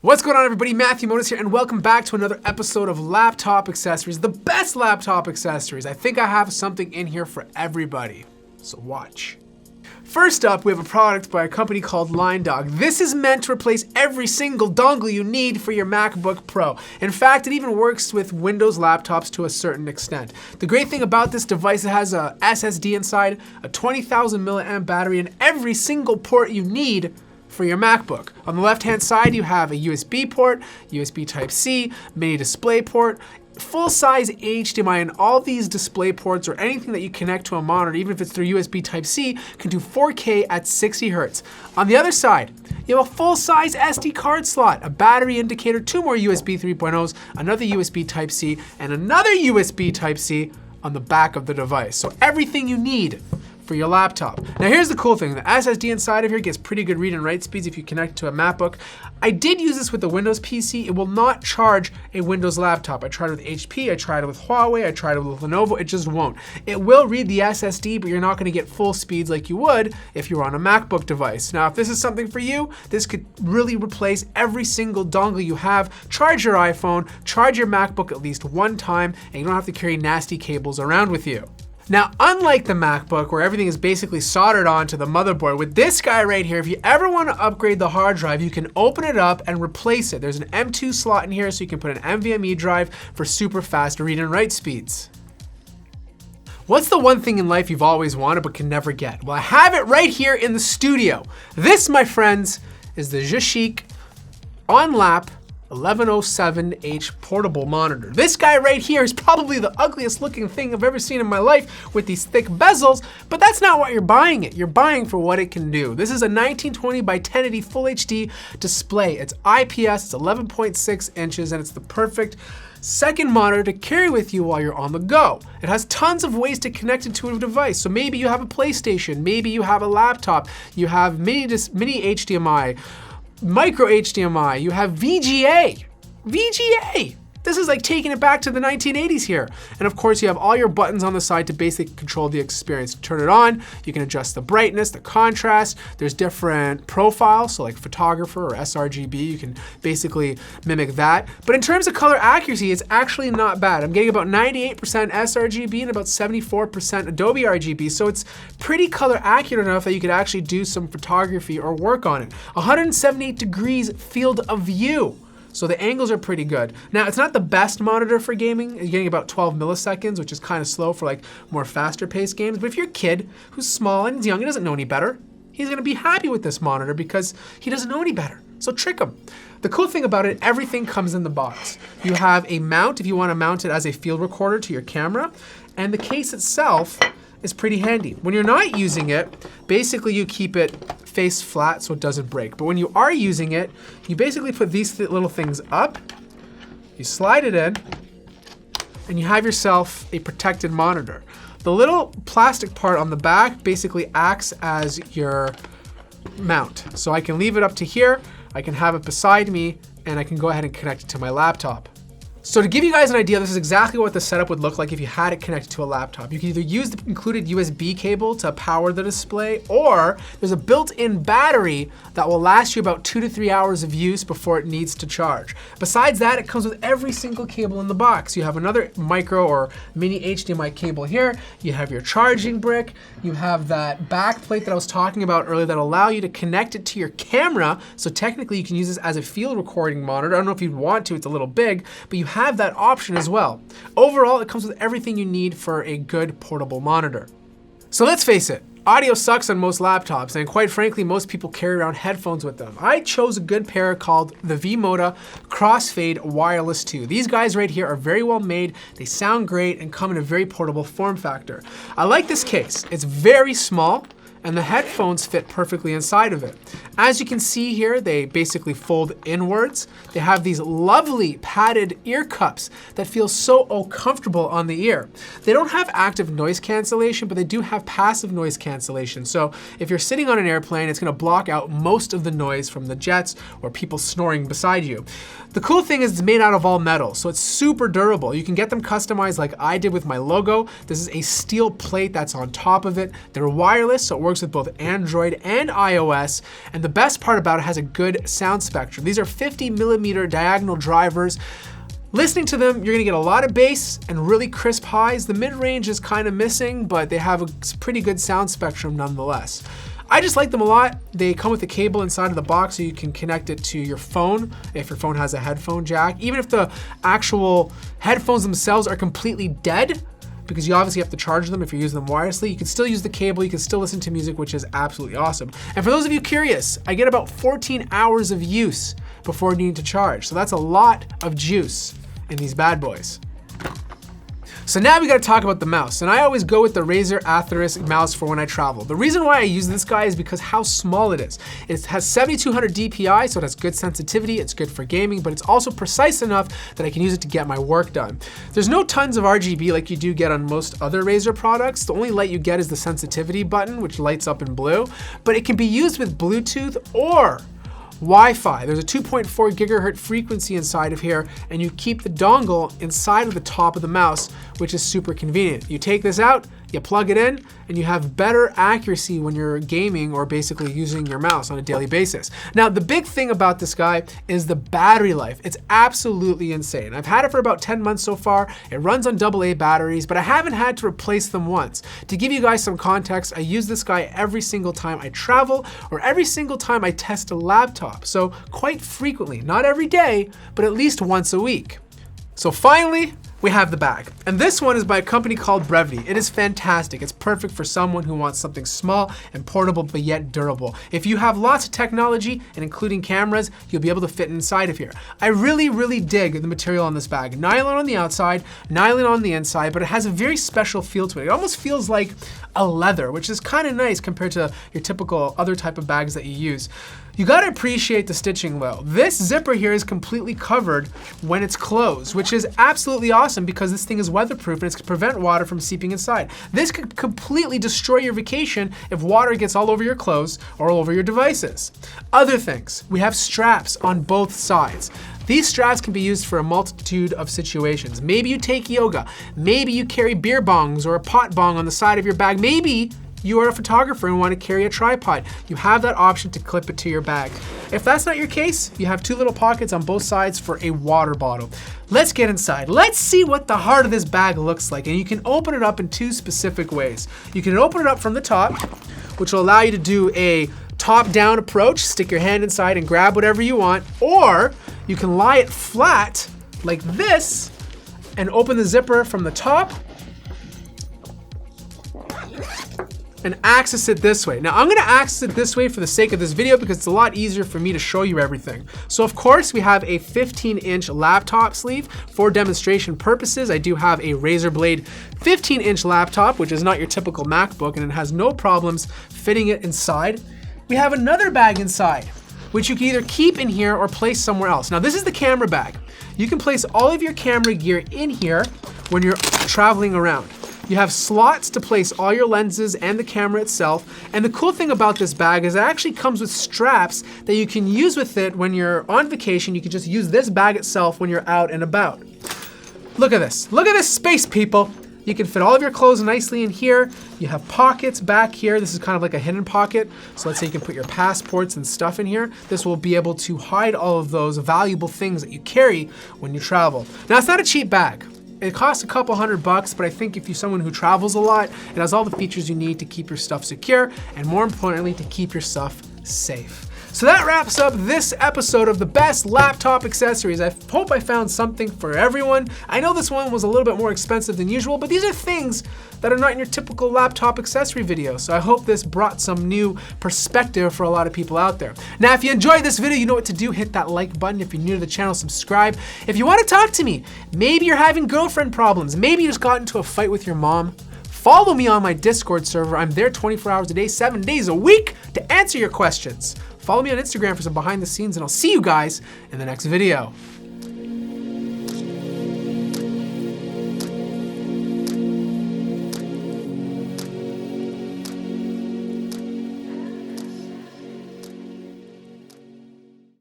What's going on, everybody? Moniz here, and welcome back to another episode of Laptop Accessories, the best laptop accessories. I think I have something in here for everybody, so watch. First up, we have a product by a company called Linedawg. This is meant to replace every single dongle you need for your MacBook Pro. In fact, it even works with Windows laptops to a certain extent. The great thing about this device, it has a SSD inside, a 20,000 milliamp battery, and every single port you need for your MacBook. On the left-hand side, you have a USB port, USB Type-C, mini display port, full-size HDMI, and all these display ports or anything that you connect to a monitor, even if it's through USB Type-C, can do 4K at 60 Hz. On the other side, you have a full-size SD card slot, a battery indicator, two more USB 3.0s, another USB Type-C, and another USB Type-C on the back of the device. So everything you need for your laptop. Now here's the cool thing, the SSD inside of here gets pretty good read and write speeds if you connect it to a MacBook. I did use this with a Windows PC. It will not charge a Windows laptop. I tried it with HP, I tried it with Huawei, I tried it with Lenovo, it just won't. It will read the SSD, but you're not gonna get full speeds like you would if you were on a MacBook device. Now if this is something for you, this could really replace every single dongle you have. Charge your iPhone, charge your MacBook at least one time, and you don't have to carry nasty cables around with you. Now, unlike the MacBook, where everything is basically soldered onto the motherboard, with this guy right here, if you ever want to upgrade the hard drive, you can open it up and replace it. There's an M2 slot in here, so you can put an NVMe drive for super fast read and write speeds. What's the one thing in life you've always wanted but can never get? Well, I have it right here in the studio. This, my friends, is the Jushik on-lap 1107H portable monitor. This guy right here is probably the ugliest looking thing I've ever seen in my life with these thick bezels, but that's not what you're buying it. You're buying for what it can do. This is a 1920 by 1080 Full HD display. It's IPS, it's 11.6 inches, and it's the perfect second monitor to carry with you while you're on the go. It has tons of ways to connect it to a device. So maybe you have a PlayStation, maybe you have a laptop, you have mini HDMI, micro HDMI, you have VGA. This is like taking it back to the 1980s here. And of course you have all your buttons on the side to basically control the experience. Turn it on, you can adjust the brightness, the contrast, there's different profiles, so like photographer or sRGB, you can basically mimic that. But in terms of color accuracy, it's actually not bad. I'm getting about 98% sRGB and about 74% Adobe RGB, so it's pretty color accurate enough that you could actually do some photography or work on it. 178 degrees field of view. So the angles are pretty good. Now, it's not the best monitor for gaming. You're getting about 12 milliseconds, which is kind of slow for like more faster paced games. But if you're a kid who's small and young, he doesn't know any better, he's gonna be happy with this monitor because he doesn't know any better. So trick him. The cool thing about it, everything comes in the box. You have a mount if you wanna mount it as a field recorder to your camera, and the case itself is pretty handy. When you're not using it, basically you keep it face flat so it doesn't break. But when you are using it, you basically put these little things up, you slide it in, and you have yourself a protected monitor. The little plastic part on the back basically acts as your mount. So I can leave it up to here, I can have it beside me, and I can go ahead and connect it to my laptop. So to give you guys an idea, this is exactly what the setup would look like if you had it connected to a laptop. You can either use the included USB cable to power the display, or there's a built-in battery that will last you about 2 to 3 hours of use before it needs to charge. Besides that, it comes with every single cable in the box. You have another micro or mini HDMI cable here, you have your charging brick, you have that back plate that I was talking about earlier that allow you to connect it to your camera, so technically you can use this as a field recording monitor. I don't know if you'd want to, it's a little big, but you have that option as well. Overall, it comes with everything you need for a good portable monitor. So let's face it, audio sucks on most laptops, and quite frankly, most people carry around headphones with them. I chose a good pair called the V-Moda Crossfade Wireless 2. These guys right here are very well made, they sound great, and come in a very portable form factor. I like this case. It's very small, and the headphones fit perfectly inside of it. As you can see here, they basically fold inwards. They have these lovely padded ear cups that feel so comfortable on the ear. They don't have active noise cancellation, but they do have passive noise cancellation. So if you're sitting on an airplane, it's gonna block out most of the noise from the jets or people snoring beside you. The cool thing is it's made out of all metal, so it's super durable. You can get them customized like I did with my logo. This is a steel plate that's on top of it. They're wireless, so it works works with both Android and iOS, and the best part about it has a good sound spectrum. These are 50mm diagonal drivers. Listening to them, you're gonna get a lot of bass and really crisp highs. The mid-range is kind of missing, but they have a pretty good sound spectrum nonetheless. I just like them a lot. They come with a cable inside of the box so you can connect it to your phone if your phone has a headphone jack. Even if the actual headphones themselves are completely dead, because you obviously have to charge them if you're using them wirelessly, you can still use the cable, you can still listen to music, which is absolutely awesome. And for those of you curious, I get about 14 hours of use before needing to charge. So that's a lot of juice in these bad boys. So now we gotta talk about the mouse, and I always go with the Razer Atheros mouse for when I travel. The reason why I use this guy is because how small it is. It has 7200 DPI, so it has good sensitivity, it's good for gaming, but it's also precise enough that I can use it to get my work done. There's no tons of RGB like you do get on most other Razer products. The only light you get is the sensitivity button, which lights up in blue, but it can be used with Bluetooth or Wi-Fi. There's a 2.4 gigahertz frequency inside of here, and you keep the dongle inside of the top of the mouse, which is super convenient. You take this out, you plug it in, and you have better accuracy when you're gaming or basically using your mouse on a daily basis. Now, the big thing about this guy is the battery life. It's absolutely insane. I've had it for about 10 months so far. It runs on AA batteries, but I haven't had to replace them once. To give you guys some context, I use this guy every single time I travel or every single time I test a laptop. So quite frequently, not every day, but at least once a week. So finally, we have the bag. And this one is by a company called Brevity. It is fantastic. It's perfect for someone who wants something small and portable, but yet durable. If you have lots of technology, and including cameras, you'll be able to fit inside of here. I really, really dig the material on this bag. Nylon on the outside, nylon on the inside, but it has a very special feel to it. It almost feels like a leather, which is kind of nice compared to your typical other type of bags that you use. You gotta appreciate the stitching though. This zipper here is completely covered when it's closed, which is absolutely awesome because this thing is weatherproof and it's gonna prevent water from seeping inside. This could completely destroy your vacation if water gets all over your clothes or all over your devices. Other things, we have straps on both sides. These straps can be used for a multitude of situations. Maybe you take yoga, maybe you carry beer bongs or a pot bong on the side of your bag, maybe you are a photographer and want to carry a tripod. You have that option to clip it to your bag. If that's not your case, you have two little pockets on both sides for a water bottle. Let's get inside. Let's see what the heart of this bag looks like. And you can open it up in two specific ways. You can open it up from the top, which will allow you to do a top-down approach, stick your hand inside and grab whatever you want, or you can lie it flat like this and open the zipper from the top and access it this way. Now I'm gonna access it this way for the sake of this video because it's a lot easier for me to show you everything. So of course we have a 15-inch laptop sleeve for demonstration purposes. I do have a Razer Blade 15-inch laptop, which is not your typical MacBook, and it has no problems fitting it inside. We have another bag inside, which you can either keep in here or place somewhere else. Now this is the camera bag. You can place all of your camera gear in here when you're traveling around. You have slots to place all your lenses and the camera itself. And the cool thing about this bag is it actually comes with straps that you can use with it when you're on vacation. You can just use this bag itself when you're out and about. Look at this. Look at this space, people. You can fit all of your clothes nicely in here. You have pockets back here. This is kind of like a hidden pocket. So let's say you can put your passports and stuff in here. This will be able to hide all of those valuable things that you carry when you travel. Now, it's not a cheap bag. It costs a couple $100, but I think if you're someone who travels a lot, it has all the features you need to keep your stuff secure and more importantly, to keep your stuff safe. So that wraps up this episode of the best laptop accessories. I hope I found something for everyone. I know this one was a little bit more expensive than usual, but these are things that are not in your typical laptop accessory video. So I hope this brought some new perspective for a lot of people out there. Now, if you enjoyed this video, you know what to do. Hit that like button. If you're new to the channel, subscribe. If you want to talk to me, maybe you're having girlfriend problems. Maybe you just got into a fight with your mom. Follow me on my Discord server. I'm there 24 hours a day, 7 days a week to answer your questions. Follow me on Instagram for some behind the scenes, and I'll see you guys in the next video.